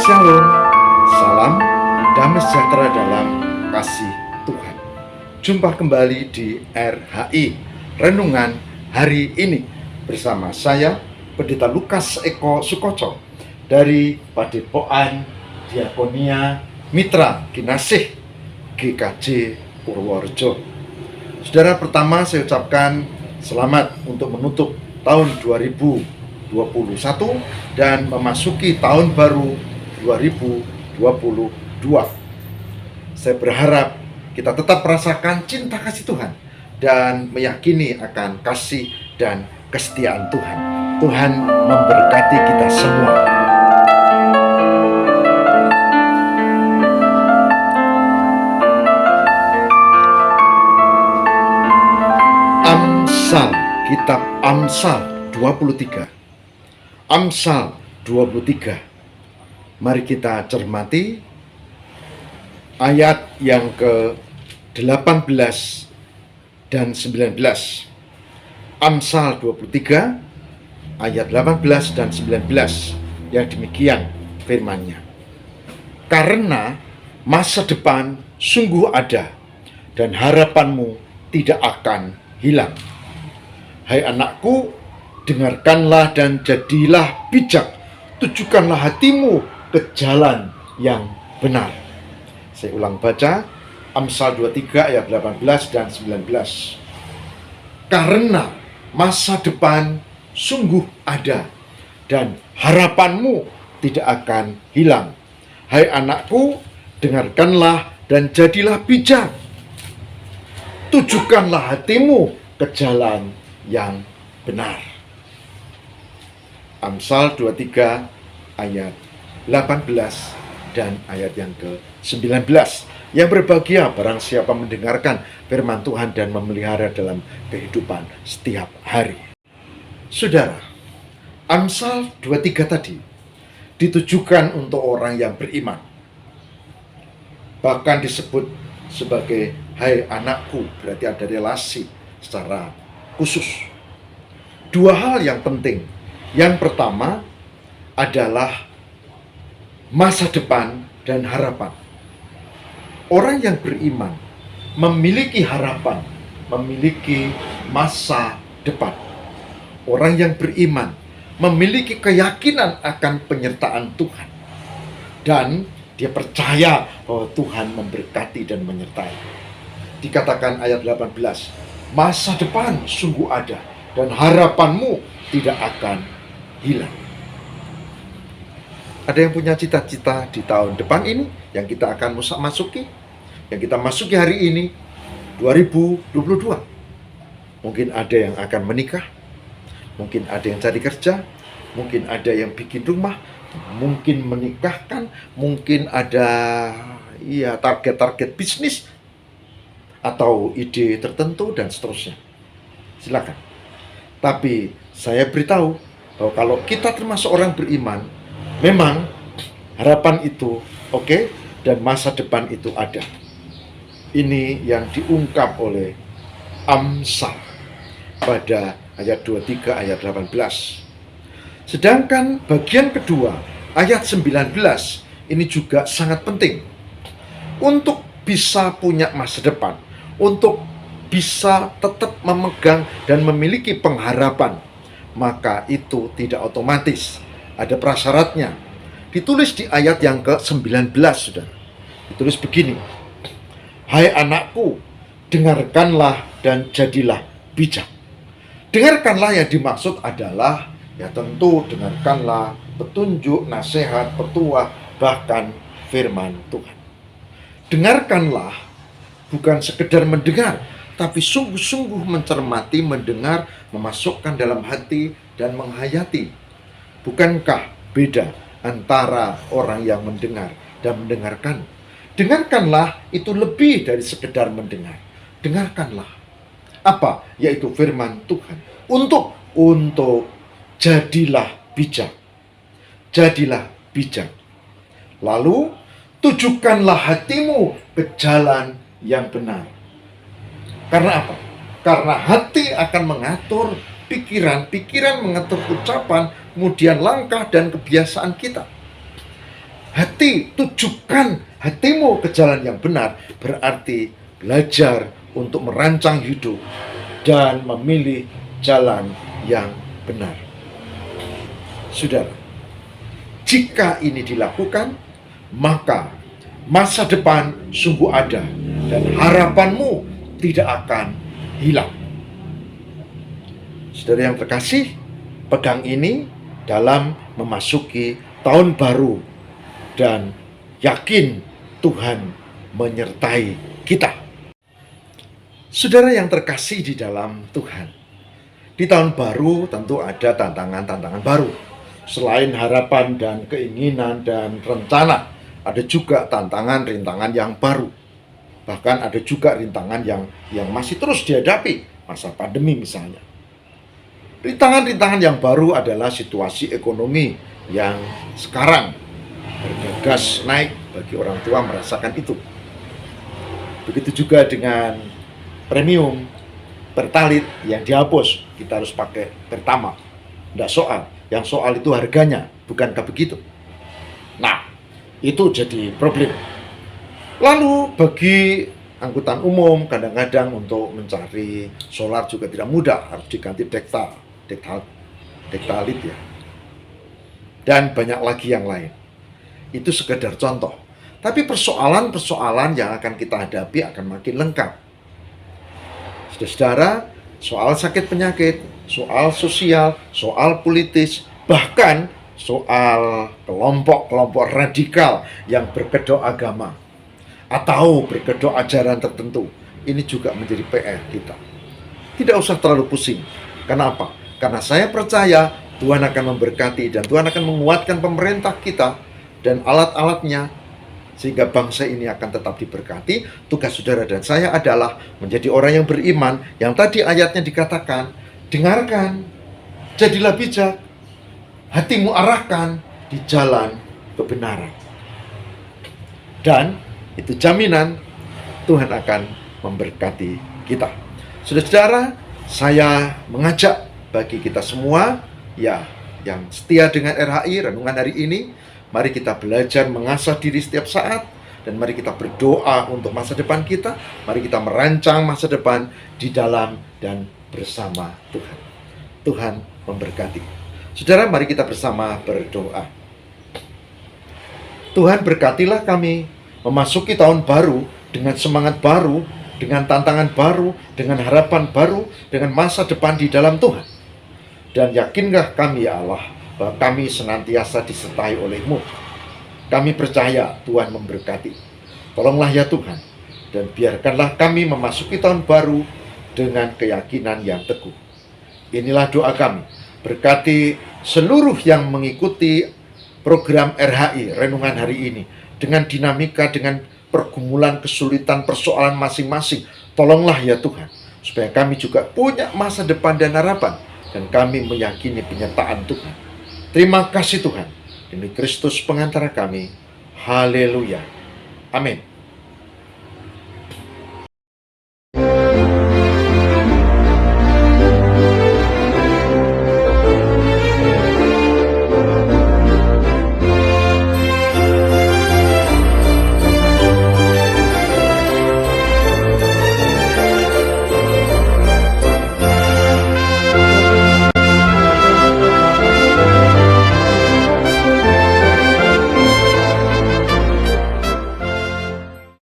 Shalom, salam damai sejahtera dalam kasih Tuhan. Jumpa kembali di RHI Renungan hari ini bersama saya, Pendeta Lukas Eko Sukoco dari Padepokan Diakonia Mitra Kinasih GKJ Purworejo. Saudara, pertama saya ucapkan selamat untuk menutup tahun 2021 dan memasuki tahun baru 2022. Saya berharap kita tetap merasakan cinta kasih Tuhan dan meyakini akan kasih dan kesetiaan Tuhan. Tuhan memberkati kita semua. Amsal, kitab Amsal 23. Amsal 23. Mari kita cermati ayat yang ke-18 dan 19. Amsal 23 ayat 18 dan 19 yang demikian firman-Nya. Karena masa depan sungguh ada dan harapanmu tidak akan hilang. Hai anakku, dengarkanlah dan jadilah bijak. Tujukanlah hatimu ke jalan yang benar. Saya ulang baca, Amsal 23 ayat 18 dan 19. Karena masa depan sungguh ada dan harapanmu tidak akan hilang. Hai anakku, dengarkanlah dan jadilah bijak. Tujukanlah hatimu ke jalan yang benar. Amsal 23 ayat 18 dan ayat yang ke-19. Yang berbahagia barang siapa mendengarkan firman Tuhan dan memelihara dalam kehidupan setiap hari. Saudara, Amsal 23 tadi ditujukan untuk orang yang beriman. Bahkan disebut sebagai hai anakku, berarti ada relasi secara khusus. Dua hal yang penting. Yang pertama adalah masa depan dan harapan. Orang yang beriman memiliki harapan, memiliki masa depan. Orang yang beriman memiliki keyakinan akan penyertaan Tuhan. Dan dia percaya bahwa Tuhan memberkati dan menyertai. Dikatakan ayat 18, masa depan sungguh ada dan harapanmu tidak akan hilang. Ada yang punya cita-cita di tahun depan ini yang kita akan masuki, yang kita masuki hari ini 2022. Mungkin ada yang akan menikah, mungkin ada yang cari kerja, mungkin ada yang bikin rumah, mungkin menikahkan, mungkin ada target-target bisnis atau ide tertentu dan seterusnya. Silakan. Tapi saya beritahu bahwa kalau kita termasuk orang beriman, memang harapan itu oke, dan masa depan itu ada. Ini yang diungkap oleh Amsal pada ayat 23 ayat 18. Sedangkan bagian kedua ayat 19 ini juga sangat penting. Untuk bisa punya masa depan, untuk bisa tetap memegang dan memiliki pengharapan, maka itu tidak otomatis. Ada prasyaratnya. Ditulis di ayat yang ke-19, saudara. Ditulis begini. Hai anakku, dengarkanlah dan jadilah bijak. Dengarkanlah yang dimaksud adalah, ya tentu dengarkanlah petunjuk, nasihat, petuah, bahkan firman Tuhan. Dengarkanlah bukan sekedar mendengar, tapi sungguh-sungguh mencermati, mendengar, memasukkan dalam hati, dan menghayati. Bukankah beda antara orang yang mendengar dan mendengarkan? Dengarkanlah itu lebih dari sekedar mendengar. Dengarkanlah. Apa? Yaitu firman Tuhan. Untuk jadilah bijak. Jadilah bijak. Lalu, tujukanlah hatimu ke jalan yang benar. Karena apa? Karena hati akan mengatur pikiran mengatur ucapan, kemudian langkah dan kebiasaan kita. hati, tujukan hatimu ke jalan yang benar, berarti belajar untuk merancang hidup dan memilih jalan yang benar. Saudara, jika ini dilakukan, maka masa depan sungguh ada dan harapanmu tidak akan hilang. Saudara yang terkasih, pegang ini dalam memasuki tahun baru dan yakin Tuhan menyertai kita. Saudara yang terkasih di dalam Tuhan, di tahun baru tentu ada tantangan-tantangan baru. Selain harapan dan keinginan dan rencana, ada juga tantangan-rintangan yang baru. Bahkan ada juga rintangan yang masih terus dihadapi, masa pandemi misalnya. Rintangan-rintangan yang baru adalah situasi ekonomi yang sekarang harga gas naik, bagi orang tua merasakan itu. Begitu juga dengan premium Pertalite yang dihapus, kita harus pakai Pertamax. Tidak soal, yang soal itu harganya, bukankah begitu? Nah, itu jadi problem. Lalu bagi angkutan umum, kadang-kadang untuk mencari solar juga tidak mudah, harus diganti Dektalit ya. Dan banyak lagi yang lain. Itu sekedar contoh. Tapi persoalan-persoalan yang akan kita hadapi akan makin lengkap. Saudara, soal sakit penyakit, soal sosial, soal politis, bahkan soal kelompok-kelompok radikal yang berkedok agama atau berkedok ajaran tertentu. Ini juga menjadi PR kita. Tidak usah terlalu pusing. Kenapa? Karena saya percaya Tuhan akan memberkati dan Tuhan akan menguatkan pemerintah kita dan alat-alatnya, sehingga bangsa ini akan tetap diberkati. Tugas saudara dan saya adalah menjadi orang yang beriman, yang tadi ayatnya dikatakan, dengarkan, jadilah bijak, hatimu arahkan di jalan kebenaran. Dan itu jaminan Tuhan akan memberkati kita. Saudara-saudara, saya mengajak bagi kita semua, ya, yang setia dengan RHI, renungan hari ini, mari kita belajar mengasah diri setiap saat, dan mari kita berdoa untuk masa depan kita. Mari kita merancang masa depan di dalam dan bersama Tuhan. Tuhan memberkati. Saudara, mari kita bersama berdoa. Tuhan, berkatilah kami memasuki tahun baru dengan semangat baru, dengan tantangan baru, dengan harapan baru, dengan masa depan di dalam Tuhan. Dan yakinkah kami, ya Allah, bahwa kami senantiasa disertai oleh-Mu. Kami percaya Tuhan memberkati. Tolonglah ya Tuhan, dan biarkanlah kami memasuki tahun baru dengan keyakinan yang teguh. Inilah doa kami. Berkati seluruh yang mengikuti program RHI, renungan hari ini, dengan dinamika, dengan pergumulan, kesulitan, persoalan masing-masing. Tolonglah ya Tuhan, supaya kami juga punya masa depan dan harapan, dan kami meyakini penyertaan Tuhan. Terima kasih Tuhan. Demi Kristus pengantara kami. Haleluya. Amin.